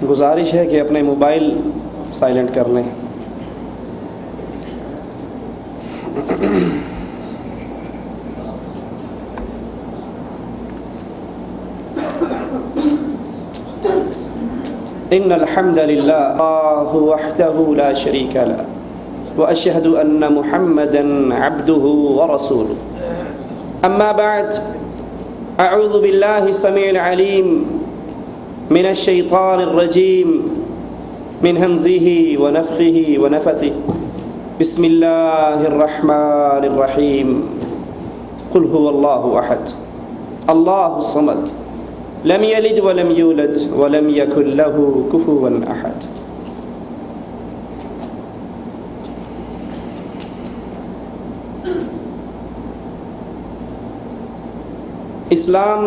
گزارش ہے کہ اپنے موبائل سائلنٹ کر لیں. ان الحمد لله وحده لا شريك له واشهد ان محمدا عبده ورسوله. اما بعد، اعوذ بالله السميع العليم من الشيطان الرجيم من همزه ونفخه ونفثه. بسم الله الرحمن الرحيم. قل هو الله احد الله الصمد لم يلد ولم يولد ولم يكن له كفوا احد. اسلام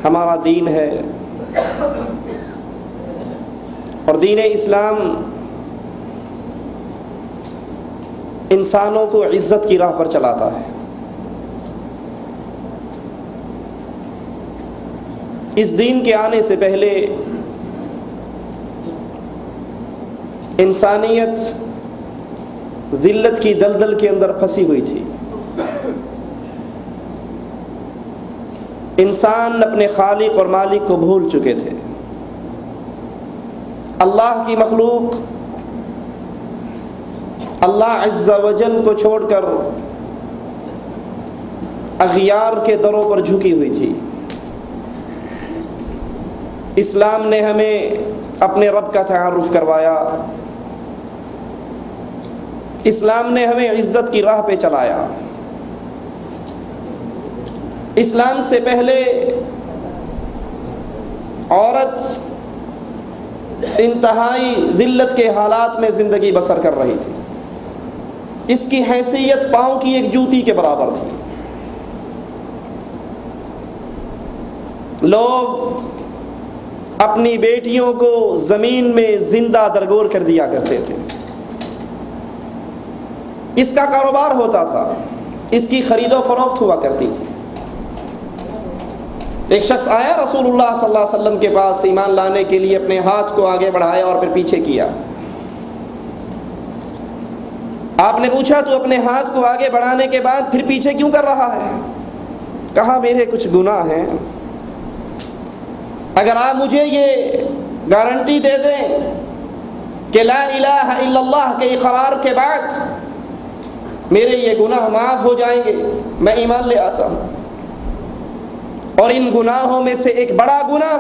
ہمارا دین ہے اور دین اسلام انسانوں کو عزت کی راہ پر چلاتا ہے. اس دین کے آنے سے پہلے انسانیت ذلت کی دلدل کے اندر پھنسی ہوئی تھی. انسان اپنے خالق اور مالک کو بھول چکے تھے. اللہ کی مخلوق اللہ عز و جل کو چھوڑ کر اغیار کے دروں پر جھکی ہوئی تھی. اسلام نے ہمیں اپنے رب کا تعارف کروایا. اسلام نے ہمیں عزت کی راہ پہ چلایا. اسلام سے پہلے عورت انتہائی ذلت کے حالات میں زندگی بسر کر رہی تھی. اس کی حیثیت پاؤں کی ایک جوتی کے برابر تھی. لوگ اپنی بیٹیوں کو زمین میں زندہ درگور کر دیا کرتے تھے. اس کا کاروبار ہوتا تھا. اس کی خرید و فروخت ہوا کرتی تھی. ایک شخص آیا رسول اللہ صلی اللہ علیہ وسلم کے پاس ایمان لانے کے لیے. اپنے ہاتھ کو آگے بڑھایا اور پھر پیچھے کیا. آپ نے پوچھا تو اپنے ہاتھ کو آگے بڑھانے کے بعد پھر پیچھے کیوں کر رہا ہے؟ کہا میرے کچھ گناہ ہیں. اگر آپ مجھے یہ گارنٹی دے دیں کہ لا الہ الا اللہ کے اقرار کے بعد میرے یہ گناہ معاف ہو جائیں گے، میں ایمان لے آتا ہوں. اور ان گناہوں میں سے ایک بڑا گناہ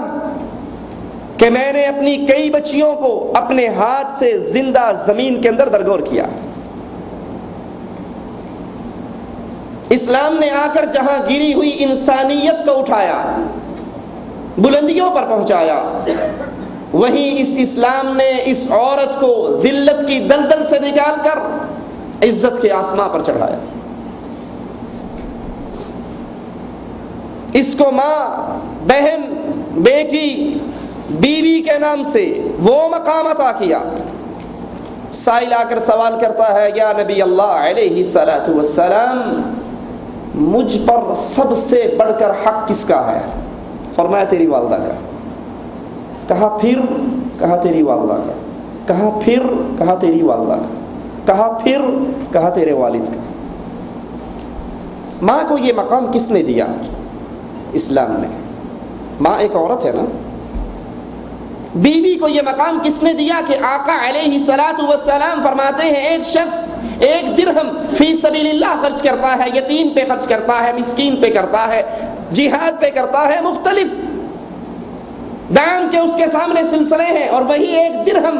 کہ میں نے اپنی کئی بچیوں کو اپنے ہاتھ سے زندہ زمین کے اندر درگور کیا. اسلام نے آ کر جہاں گری ہوئی انسانیت کو اٹھایا، بلندیوں پر پہنچایا، وہیں اس اسلام نے اس عورت کو ذلت کی دلدل سے نکال کر عزت کے آسماں پر چڑھایا. اس کو ماں، بہن، بیٹی، بیوی کے نام سے وہ مقام عطا کیا. سائل آ کر سوال کرتا ہے یا نبی اللہ علیہ الصلوۃ والسلام، مجھ پر سب سے بڑھ کر حق کس کا ہے؟ فرمایا تیری والدہ کا. کہا پھر؟ کہا تیری والدہ کا. کہا پھر؟ کہا تیری والدہ کا. کہا پھر؟ کہا تیرے والد کا. ماں کو یہ مقام کس نے دیا؟ اسلام نے. ماں ایک عورت ہے نا. بیوی کو یہ مقام کس نے دیا کہ آقا علیہ الصلوۃ والسلام فرماتے ہیں ایک شخص ایک درہم فی سبیل اللہ خرچ کرتا ہے، یتیم پہ خرچ کرتا ہے، مسکین پہ کرتا ہے، جہاد پہ کرتا ہے، مختلف دان کے اس کے سامنے سلسلے ہیں، اور وہی ایک درہم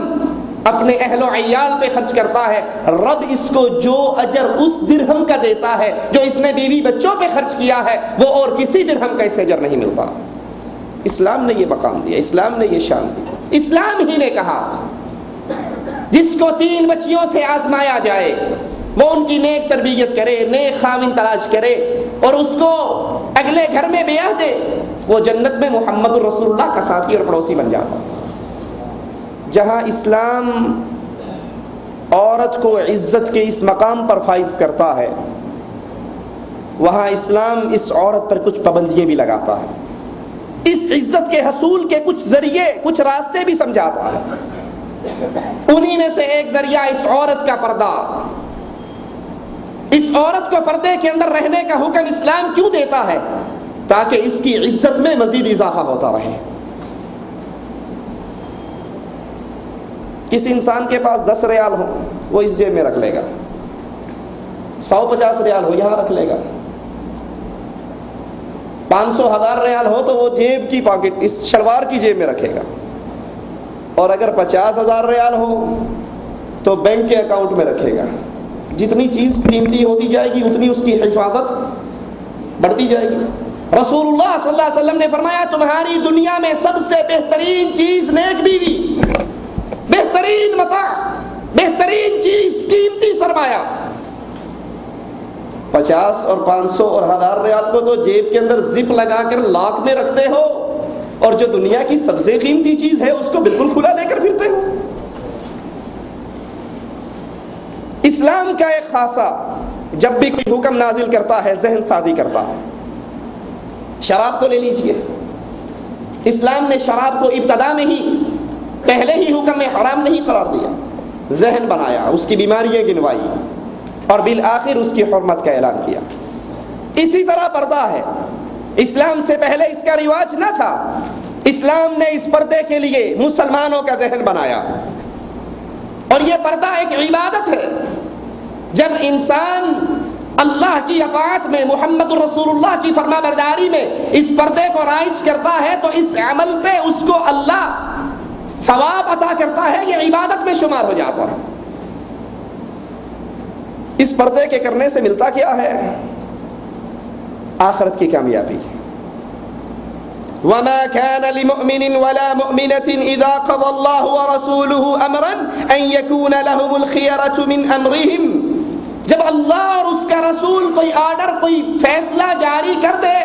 اپنے اہل و عیال پہ خرچ کرتا ہے، رب اس کو جو اجر اس درہم کا دیتا ہے جو اس نے بیوی بچوں پہ خرچ کیا ہے وہ اور کسی درہم کا اس سے اجر نہیں ملتا. اسلام نے یہ مقام دیا. اسلام نے یہ شان دی. اسلام ہی نے کہا جس کو 3 بچیوں سے آزمایا جائے وہ ان کی نیک تربیت کرے، نیک خاوند تلاش کرے اور اس کو اگلے گھر میں بیاہ دے، وہ جنت میں محمد الرسول اللہ کا ساتھی اور پڑوسی بن جاتا. جہاں اسلام عورت کو عزت کے اس مقام پر فائز کرتا ہے، وہاں اسلام اس عورت پر کچھ پابندیاں بھی لگاتا ہے، اس عزت کے حصول کے کچھ ذریعے، کچھ راستے بھی سمجھاتا ہے۔ انہی میں سے ایک ذریعہ اس عورت کا پردہ۔ اس عورت کو پردے کے اندر رہنے کا حکم اسلام کیوں دیتا ہے؟ تاکہ اس کی عزت میں مزید اضافہ ہوتا رہے۔ کسی انسان کے پاس 10 ریال ہو وہ اس جیب میں رکھ لے گا، 150 ریال ہو یہاں رکھ لے گا، 500 1000 ریال ہو تو وہ جیب کی پاکٹ اس شلوار کی جیب میں رکھے گا، اور اگر 50,000 ریال ہو تو بینک کے اکاؤنٹ میں رکھے گا۔ جتنی چیز قیمتی ہوتی جائے گی اتنی اس کی حفاظت بڑھتی جائے گی۔ رسول اللہ صلی اللہ علیہ وسلم نے فرمایا تمہاری دنیا میں سب سے بہترین چیز نیک بیوی، بہترین متاع، بہترین چیز، قیمتی سرمایہ۔ 50 اور 500 اور 1000 ریال کو تو جیب کے اندر زپ لگا کر لاک میں رکھتے ہو، اور جو دنیا کی سب سے قیمتی چیز ہے اس کو بالکل کھلا لے کر پھرتے ہو۔ اسلام کا ایک خاصہ جب بھی کوئی حکم نازل کرتا ہے ذہن سازی کرتا ہے۔ شراب کو لے لیجئے، اسلام نے شراب کو ابتدا میں ہی پہلے ہی حکم میں حرام نہیں قرار دیا، ذہن بنایا، اس کی بیماریاں گنوائی اور بالآخر اس کی حرمت کا اعلان کیا۔ اسی طرح پردہ ہے، اسلام سے پہلے اس کا رواج نہ تھا، اسلام نے اس پردے کے لیے مسلمانوں کا ذہن بنایا، اور یہ پردہ ایک عبادت ہے۔ جب انسان اللہ کی اطاعت میں، محمد الرسول اللہ کی فرما برداری میں اس پردے کو رائج کرتا ہے تو اس عمل پہ اس کو اللہ ثواب عطا کرتا ہے، یہ عبادت میں شمار ہو جاتا ہے۔ اس پردے کے کرنے سے ملتا کیا ہے؟ آخرت کی کامیابی۔ وَمَا كَانَ لِمُؤْمِنٍ وَلَا مُؤْمِنَةٍ إِذَا قَضَى اللَّهُ وَرَسُولُهُ أَمْرًا أَن يَكُونَ لَهُمُ الْخِيَرَةُ مِنْ أَمْرِهِمْ۔ جب اللہ اور اس کا رسول کوئی آرڈر، کوئی فیصلہ جاری کر دے،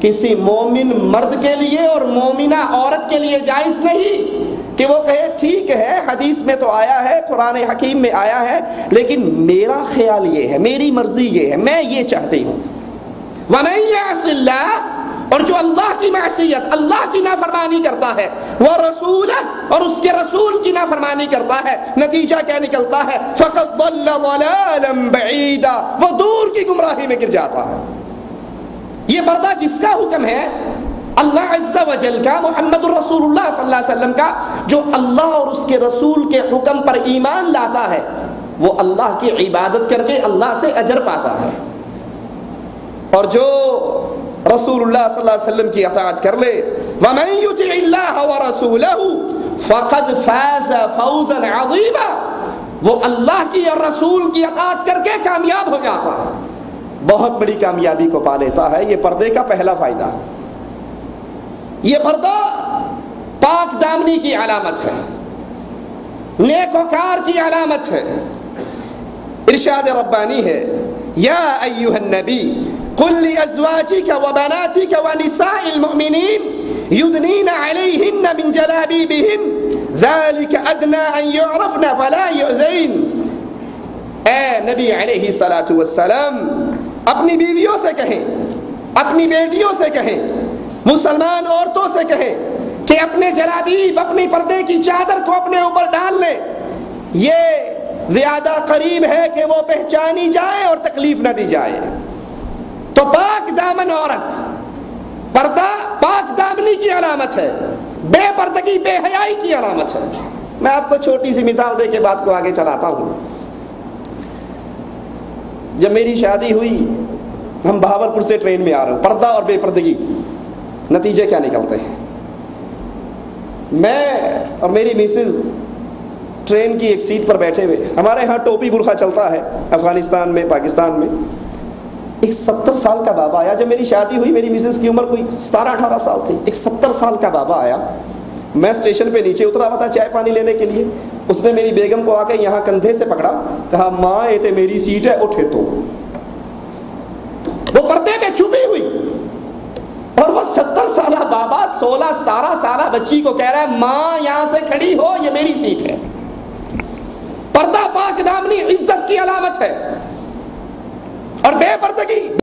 کسی مومن مرد کے لیے اور مومنہ عورت کے لیے جائز نہیں کہ وہ کہے ٹھیک ہے حدیث میں تو آیا ہے، قرآن حکیم میں آیا ہے، لیکن میرا خیال یہ ہے، میری مرضی یہ ہے، میں یہ چاہتی ہوں۔ وَمَن يَعْصِ اللَّهَ، اور جو اللہ کی معصیت، اللہ کی نافرمانی کرتا ہے، وہ رسول اور اس کے رسول کی نافرمانی کرتا ہے، نتیجہ کیا نکلتا ہے؟ فَقَدْ ضَلَّ ضَلَالًا بَعِيدًا، وہ دور کی گمراہی میں گر جاتا ہے۔ یہ پردہ کس کا حکم ہے؟ اللہ عز و جل کا، محمد الرسول اللہ صلی اللہ علیہ وسلم کا۔ جو اللہ اور اس کے رسول کے حکم پر ایمان لاتا ہے وہ اللہ کی عبادت کر کے اللہ سے اجر پاتا ہے، اور جو رسول اللہ صلی اللہ علیہ وسلم کی اطاعت کر لے، وَمَن يُطِعِ اللَّهَ وَرَسُولَهُ فَقَدْ فَازَ فَوْزًا عَظِيمًا، وہ اللہ کی اور رسول کی اطاعت کر کے کامیاب ہو جاتا ہے، بہت بڑی کامیابی کو پا لیتا ہے۔ یہ پردے کا پہلا فائدہ۔ یہ پردہ پاک دامنی کی علامت ہے، نیک وکار کی علامت ہے۔ ارشاد ربانی ہے، یا ایھا النبی قل لأزواجك وبناتك ونساء المؤمنين يدنين عليهن من جلابيبهن ذلك أدنى أن يعرفن فلا يؤذين۔ اے نبی علیہ الصلاۃ والسلام، اپنی بیویوں سے کہیں، اپنی بیٹیوں سے کہیں، مسلمان عورتوں سے کہیں کہ اپنے جلابیب، اپنی پردے کی چادر کو اپنے اوپر ڈال لیں، یہ زیادہ قریب ہے کہ وہ پہچانی جائے اور تکلیف نہ دی جائے۔ تو پاک دامن عورت، پردہ پاک دامنی کی علامت ہے، بے پردگی بے حیائی کی علامت ہے۔ میں آپ کو چھوٹی سی مثال دے کے بات کو آگے چلاتا ہوں۔ جب میری شادی ہوئی، ہم بہاولپور سے ٹرین میں آ رہے ہیں، پردہ اور بے پردگی، نتیجے کیا نکلتے ہیں؟ میں اور میری میسز ٹرین کی ایک سیٹ پر بیٹھے ہوئے، ہمارے ہاں ٹوپی برقع چلتا ہے افغانستان میں، پاکستان میں۔ ایک 70 سال کا بابا آیا، جب میری شادی ہوئی میری مسز کی عمر کوئی 17-18 سال تھی، ایک 70 سال کا بابا آیا، میں اسٹیشن پہ نیچے اترا ہوا تھا چائے پانی لینے کے لیے، اس نے میری بیگم کو آ کے یہاں کندھے سے پکڑا، کہا ماں یہ تے میری سیٹ ہے، اٹھے تو۔ وہ پردے میں چھپی ہوئی، اور وہ 70 سالہ بابا 16-17 سالہ بچی کو کہہ رہا ہے ماں یہاں سے کھڑی ہو، یہ میری سیٹ ہے۔ پردہ پاک دامنی عزت کی علامت ہے، اور بے پردگی